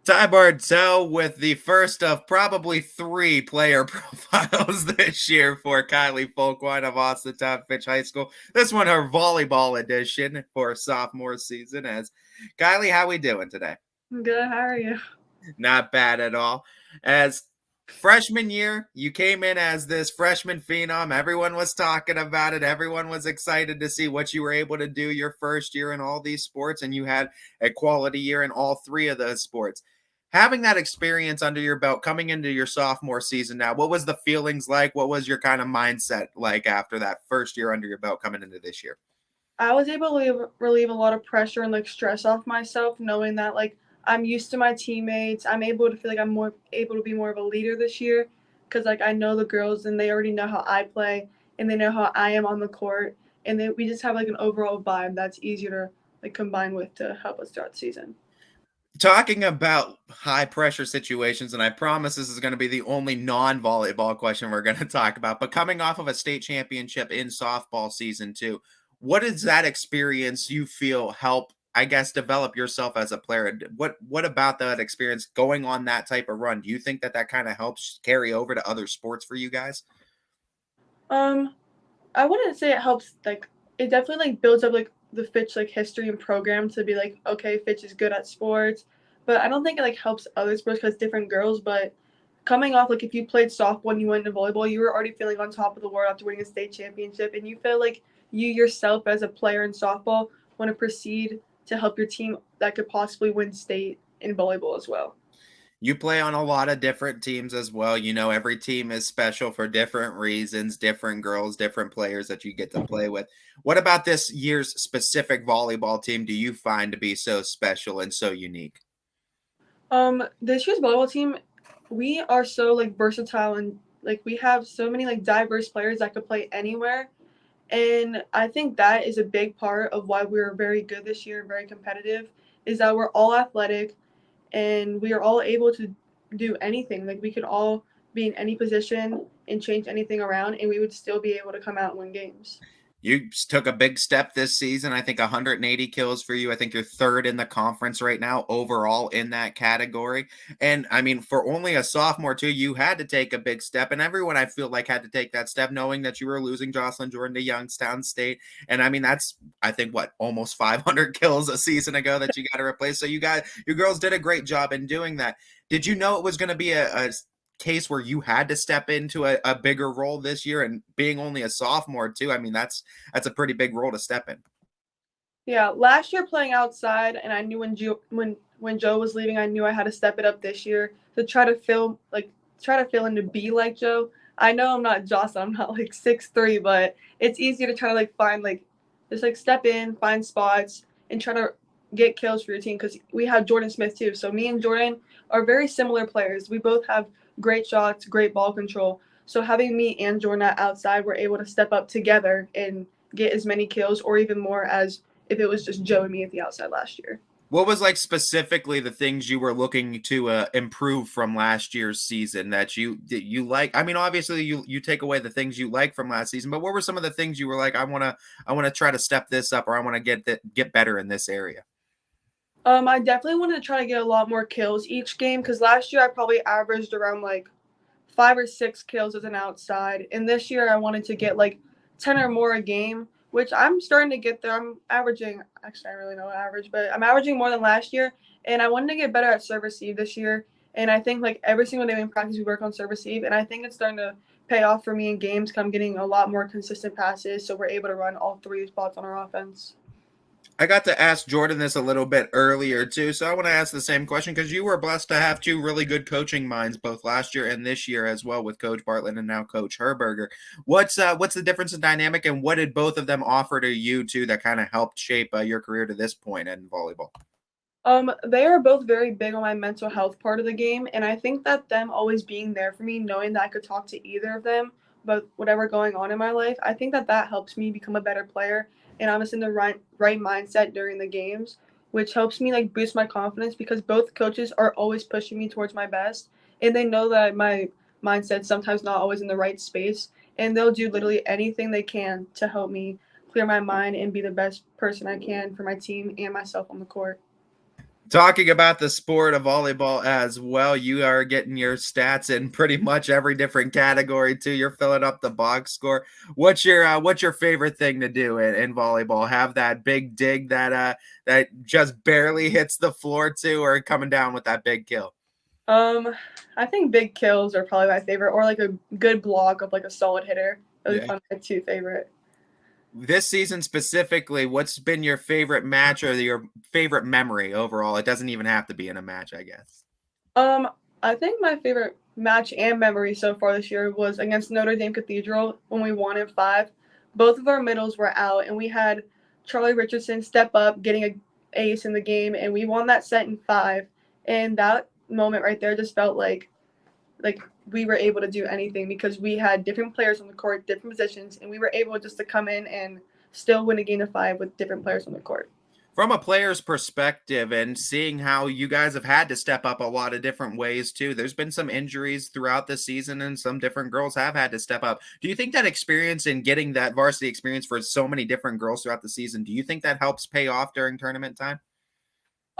Ty Bartell with the first of probably three player profiles this year for Kylie Folkwein of Austintown Fitch High School. This one, her volleyball edition for sophomore season. As Kylie, how we doing today? Good. How are you? Not bad at all. As freshman year, you came in as this freshman phenom. Everyone was talking about it. Everyone was excited to see what you were able to do your first year in all these sports, and you had a quality year in all three of those sports. Having that experience under your belt coming into your sophomore season now, what was the feelings like? What was your kind of mindset like after that first year under your belt coming into this year? I was able to relieve a lot of pressure and stress off myself, knowing that I'm used to my teammates. I'm able to feel like I'm more able to be more of a leader this year, because I know the girls and they already know how I play and they know how I am on the court, and then we just have an overall vibe that's easier to combine with to help us throughout the season. Talking about high pressure situations, and I promise this is going to be the only non volleyball question we're going to talk about, but coming off of a state championship in softball season two, what does that experience you feel help, I guess, develop yourself as a player? What about that experience going on that type of run? Do you think that that kind of helps carry over to other sports for you guys? Um, I wouldn't say it helps. It definitely builds up the Fitch history and program to be okay, Fitch is good at sports, but I don't think it helps other sports because different girls. But coming off if you played softball and you went into volleyball, you were already feeling on top of the world after winning a state championship, and you feel like you yourself as a player in softball want to proceed to help your team that could possibly win state in volleyball as well. You play on a lot of different teams as well. You know, every team is special for different reasons, different girls, different players that you get to play with. What about this year's specific volleyball team do you find to be so special and so unique? This year's volleyball team, we are so versatile and we have so many diverse players that could play anywhere. And I think that is a big part of why we're very good this year, very competitive, is that we're all athletic and we are all able to do anything. We could all be in any position and change anything around, and we would still be able to come out and win games. You took a big step this season. I think 180 kills for you. I think you're third in the conference right now overall in that category. And I mean, for only a sophomore too, you had to take a big step. And everyone I feel like had to take that step, knowing that you were losing Jocelyn Jordan to Youngstown State. And I mean, that's I think what almost 500 kills a season ago that you got to replace. So you girls did a great job in doing that. Did you know it was going to be a case where you had to step into a bigger role this year, and being only a sophomore too? I mean, that's a pretty big role to step in. Yeah, last year playing outside, and I knew when Joe was leaving, I knew I had to step it up this year to try to fill in to be like Joe. I know I'm not Jocelyn, I'm not 6'3", but it's easier to try to find just step in, find spots, and try to get kills for your team because we have Jordan Smith too. So me and Jordan are very similar players. We both have great shots, great ball control. So having me and Jordan outside, we're able to step up together and get as many kills or even more as if it was just Joe and me at the outside last year. What was like specifically the things you were looking to improve from last year's season that you like? I mean, obviously you take away the things you like from last season, but what were some of the things you were like, I want to try to step this up, or I want to get better in this area? I definitely wanted to try to get a lot more kills each game because last year I probably averaged around 5 or 6 kills as an outside, and this year I wanted to get 10 or more a game, which I'm starting to get there. I'm averaging, actually I really know average, but I'm averaging more than last year, and I wanted to get better at serve receive this year. And I think every single day in practice we work on serve receive, and I think it's starting to pay off for me in games. Cause I'm getting a lot more consistent passes, so we're able to run all three spots on our offense. I got to ask Jordan this a little bit earlier too, so I want to ask the same question because you were blessed to have two really good coaching minds both last year and this year as well, with Coach Bartlett and now Coach Herberger. What's the difference in dynamic, and what did both of them offer to you two that kind of helped shape your career to this point in volleyball? They are both very big on my mental health part of the game, and I think that them always being there for me, knowing that I could talk to either of them about whatever going on in my life, I think that that helps me become a better player, and I'm just in the right mindset during the games, which helps me boost my confidence because both coaches are always pushing me towards my best, and they know that my mindset's sometimes not always in the right space, and they'll do literally anything they can to help me clear my mind and be the best person I can for my team and myself on the court. Talking about the sport of volleyball as well, you are getting your stats in pretty much every different category too. You're filling up the box score. What's your favorite thing to do in volleyball? Have that big dig that just barely hits the floor too, or coming down with that big kill? Um, I think big kills are probably my favorite, or like a good block of like a solid hitter. Those are Yeah. probably my two favorite. This season specifically, what's been your favorite match or your favorite memory overall? It doesn't even have to be in a match, I guess. Um, I think my favorite match and memory so far this year was against Notre Dame Cathedral when we won in five. Both of our middles were out, and we had Charlie Richardson step up, getting a ace in the game, and we won that set in five. And that moment right there just felt like we were able to do anything because we had different players on the court, different positions, and we were able just to come in and still win a game of five with different players on the court. From a player's perspective and seeing how you guys have had to step up a lot of different ways too, there's been some injuries throughout the season and some different girls have had to step up. Do you think that experience in getting that varsity experience for so many different girls throughout the season, do you think that helps pay off during tournament time?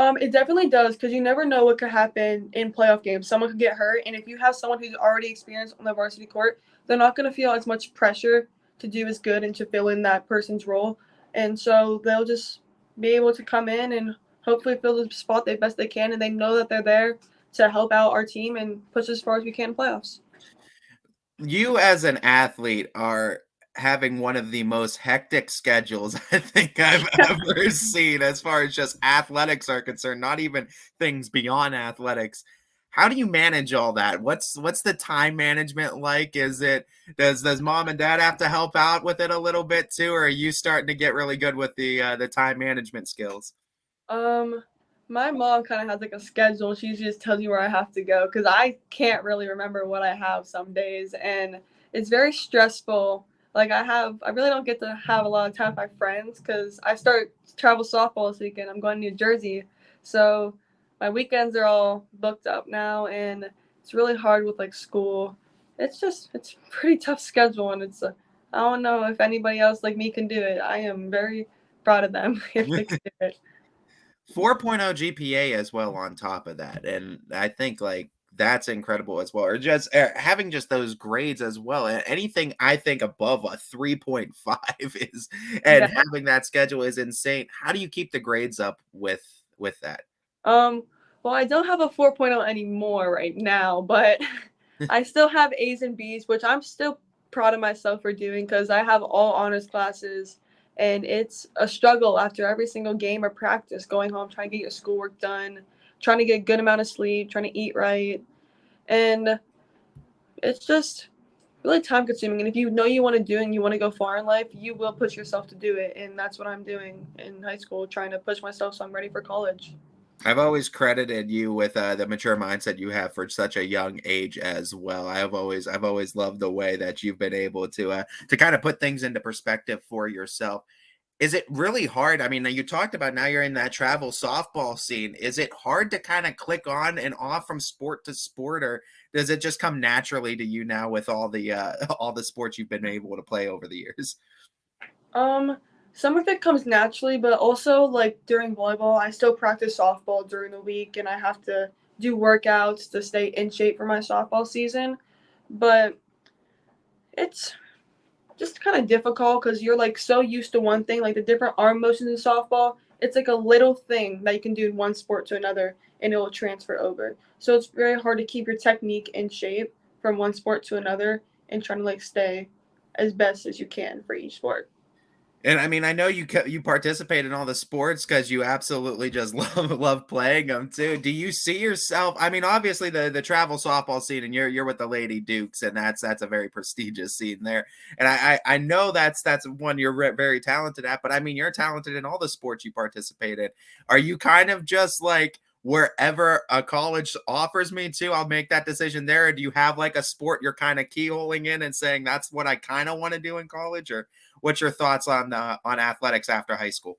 It definitely does because you never know what could happen in playoff games. Someone could get hurt, and if you have someone who's already experienced on the varsity court, they're not going to feel as much pressure to do as good and to fill in that person's role. And so they'll just be able to come in and hopefully fill the spot the best they can, and they know that they're there to help out our team and push as far as we can in playoffs. You as an athlete are having one of the most hectic schedules I think I've ever seen as far as just athletics are concerned, not even things beyond athletics. How do you manage all that? What's the time management like? Is it does mom and dad have to help out with it a little bit too, or are you starting to get really good with the time management skills? Um, my mom kind of has like a schedule. She just tells me where I have to go because I can't really remember what I have some days, and it's very stressful. Like I really don't get to have a lot of time with my friends because I start travel softball this weekend. I'm going to New Jersey, so my weekends are all booked up now, and it's really hard with like school. It's a pretty tough schedule, and I don't know if anybody else like me can do it. I am very proud of them if they can do it. 4.0 GPA as well on top of that, and I think, like, that's incredible as well, or just, having just those grades as well, anything I think above a 3.5 is and Yeah. having that schedule is insane. How do you keep the grades up with that? Um, well, I don't have a 4.0 anymore right now, but I still have A's and B's, which I'm still proud of myself for doing because I have all honors classes, and it's a struggle after every single game or practice, going home, trying to get your schoolwork done, trying to get a good amount of sleep, trying to eat right, and it's just really time consuming. And if you know you want to do it and you want to go far in life, you will push yourself to do it, and that's what I'm doing in high school, trying to push myself so I'm ready for college. I've always credited you with, the mature mindset you have for such a young age as well. I've always loved the way that you've been able to kinda put things into perspective for yourself. Is it really hard? I mean, you talked about now you're in that travel softball scene. Is it hard to kind of click on and off from sport to sport, or does it just come naturally to you now with all the all the sports you've been able to play over the years? Um, some of it comes naturally, but also like during volleyball, I still practice softball during the week and I have to do workouts to stay in shape for my softball season. But it's just kind of difficult because you're like so used to one thing, like the different arm motions in softball. It's like a little thing that you can do in one sport to another and it will transfer over. So it's very hard to keep your technique in shape from one sport to another and trying to like stay as best as you can for each sport. And I mean, I know you participate in all the sports because you absolutely just love playing them too. Do you see yourself? I mean, obviously the travel softball scene, and you're with the Lady Dukes, and that's a very prestigious scene there. And I know that's one you're very talented at. But I mean, you're talented in all the sports you participate in. Are you kind of just like wherever a college offers me to, I'll make that decision there? Or do you have like a sport you're kind of keyholing in and saying that's what I kind of want to do in college, or what's your thoughts on athletics after high school?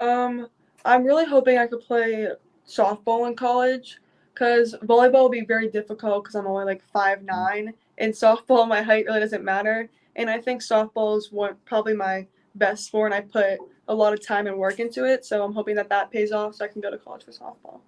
Um, I'm really hoping I could play softball in college because volleyball will be very difficult because I'm only like 5'9", and softball my height really doesn't matter. And I think softball is probably my best sport, and I put a lot of time and work into it. So I'm hoping that that pays off so I can go to college for softball.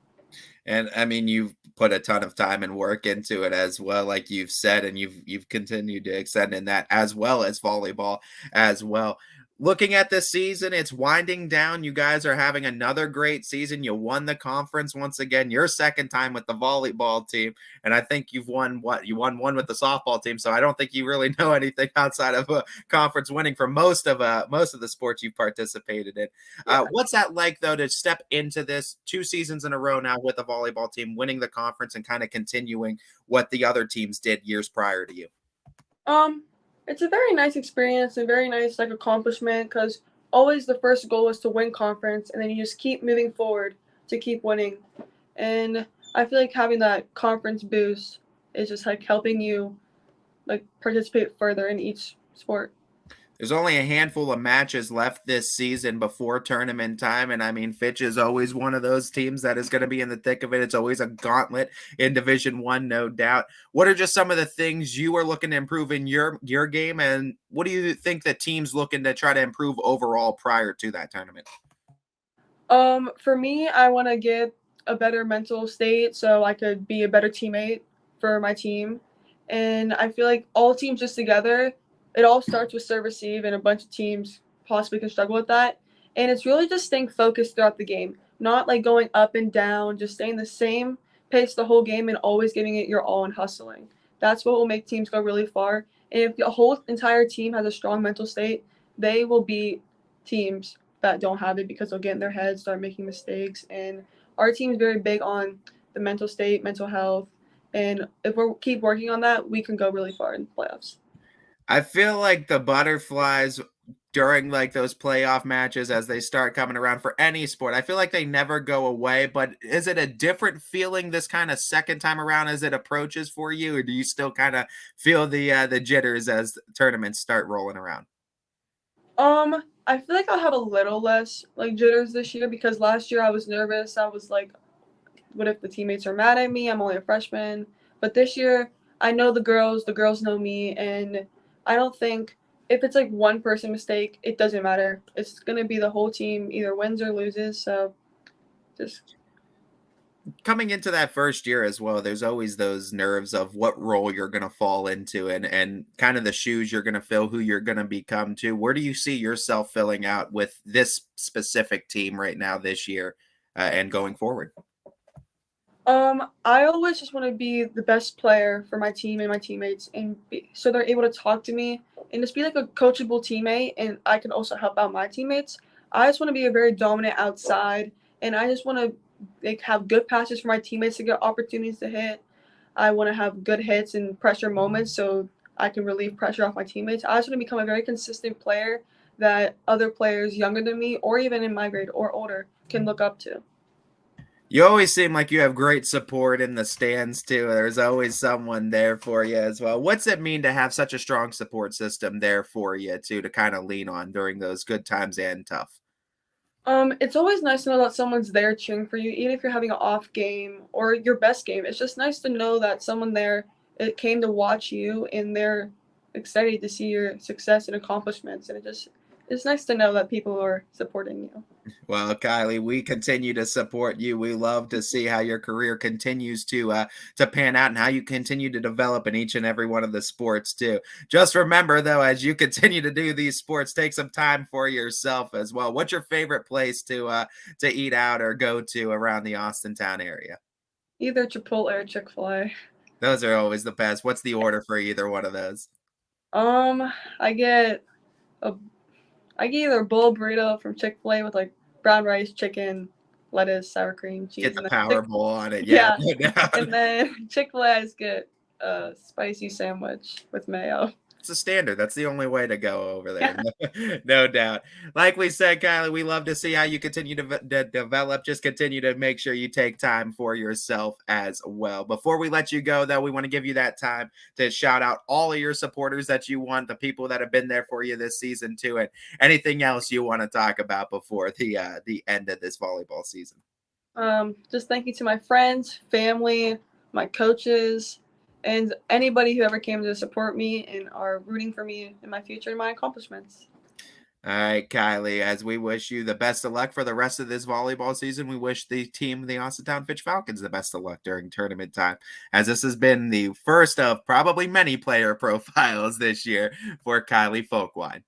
And I mean, you've put a ton of time and work into it as well, like you've said, and you've continued to extend in that as well as volleyball as well. Looking at this season, it's winding down. You guys are having another great season. You won the conference once again, your second time with the volleyball team. And I think you've won what? You won one with the softball team. So I don't think you really know anything outside of a conference winning for most of the sports you've participated in. Yeah. What's that like, though, to step into this 2 seasons in a row now with the volleyball team, winning the conference and kind of continuing what the other teams did years prior to you? Um, it's a very nice experience, a very nice like accomplishment because always the first goal is to win conference, and then you just keep moving forward to keep winning. And I feel like having that conference boost is just like helping you like participate further in each sport. There's only a handful of matches left this season before tournament time. And I mean, Fitch is always one of those teams that is going to be in the thick of it. It's always a gauntlet in Division One, no doubt. What are just some of the things you are looking to improve in your game? And what do you think the team's looking to try to improve overall prior to that tournament? For me, I want to get a better mental state so I could be a better teammate for my team. And I feel like all teams just together, it all starts with serve receive, and a bunch of teams possibly can struggle with that. And it's really just staying focused throughout the game, not like going up and down, just staying the same pace the whole game and always giving it your all and hustling. That's what will make teams go really far. And if the whole entire team has a strong mental state, they will beat teams that don't have it because they'll get in their heads, start making mistakes. And our team is very big on the mental state, mental health. And if we keep working on that, we can go really far in the playoffs. I feel like the butterflies during like those playoff matches as they start coming around for any sport, I feel like they never go away. But is it a different feeling this kind of second time around as it approaches for you, or do you still kind of feel the jitters as tournaments start rolling around? I feel like I'll have a little less like jitters this year because last year I was nervous. I was like, what if the teammates are mad at me? I'm only a freshman. But this year, I know the girls know me, and I don't think if it's like one person mistake, it doesn't matter. It's gonna be the whole team either wins or loses. So just Coming into that first year as well, there's always those nerves of what role you're going to fall into and kind of the shoes you're going to fill, who you're going to become too. Where do you see yourself filling out with this specific team right now this year and going forward? I always just want to be the best player for my team and my teammates, and so they're able to talk to me and just be like a coachable teammate, and I can also help out my teammates. I just want to be a very dominant outside, and I just want to like have good passes for my teammates to get opportunities to hit. I want to have good hits and pressure moments so I can relieve pressure off my teammates. I just want to become a very consistent player that other players younger than me or even in my grade or older can look up to. You always seem like you have great support in the stands too. There's always someone there for you as well. What's it mean to have such a strong support system there for you too, to kind of lean on during those good times and tough? It's always nice to know that someone's there cheering for you, even if you're having an off game or your best game. It's just nice to know that someone there it came to watch you and they're excited to see your success and accomplishments. And it's nice to know that people are supporting you. Well, Kylie, we continue to support you. We love to see how your career continues to pan out and how you continue to develop in each and every one of the sports too. Just remember though, as you continue to do these sports, take some time for yourself as well. What's your favorite place to eat out or go to around the Austintown area? Either Chipotle or Chick-fil-A. Those are always the best. What's the order for either one of those? Um, I get a I get either a bowl burrito from Chick-fil-A with like brown rice, chicken, lettuce, sour cream, Get cheese, the and then power bowl on it. Yeah, yeah, no doubt. and then Chick-fil-A I just get a spicy sandwich with mayo. It's a standard. That's the only way to go over there. Yeah. No doubt. Like we said, Kylie, we love to see how you continue to develop. Just continue to make sure you take time for yourself as well. Before we let you go, though, we want to give you that time to shout out all of your supporters that you want, the people that have been there for you this season, too, and anything else you want to talk about before the end of this volleyball season. Just thank you to my friends, family, my coaches, and anybody who ever came to support me and are rooting for me in my future and my accomplishments. All right, Kylie, as we wish you the best of luck for the rest of this volleyball season, we wish the team, the Austintown Fitch Falcons, the best of luck during tournament time, as this has been the first of probably many player profiles this year for Kylie Folkwein.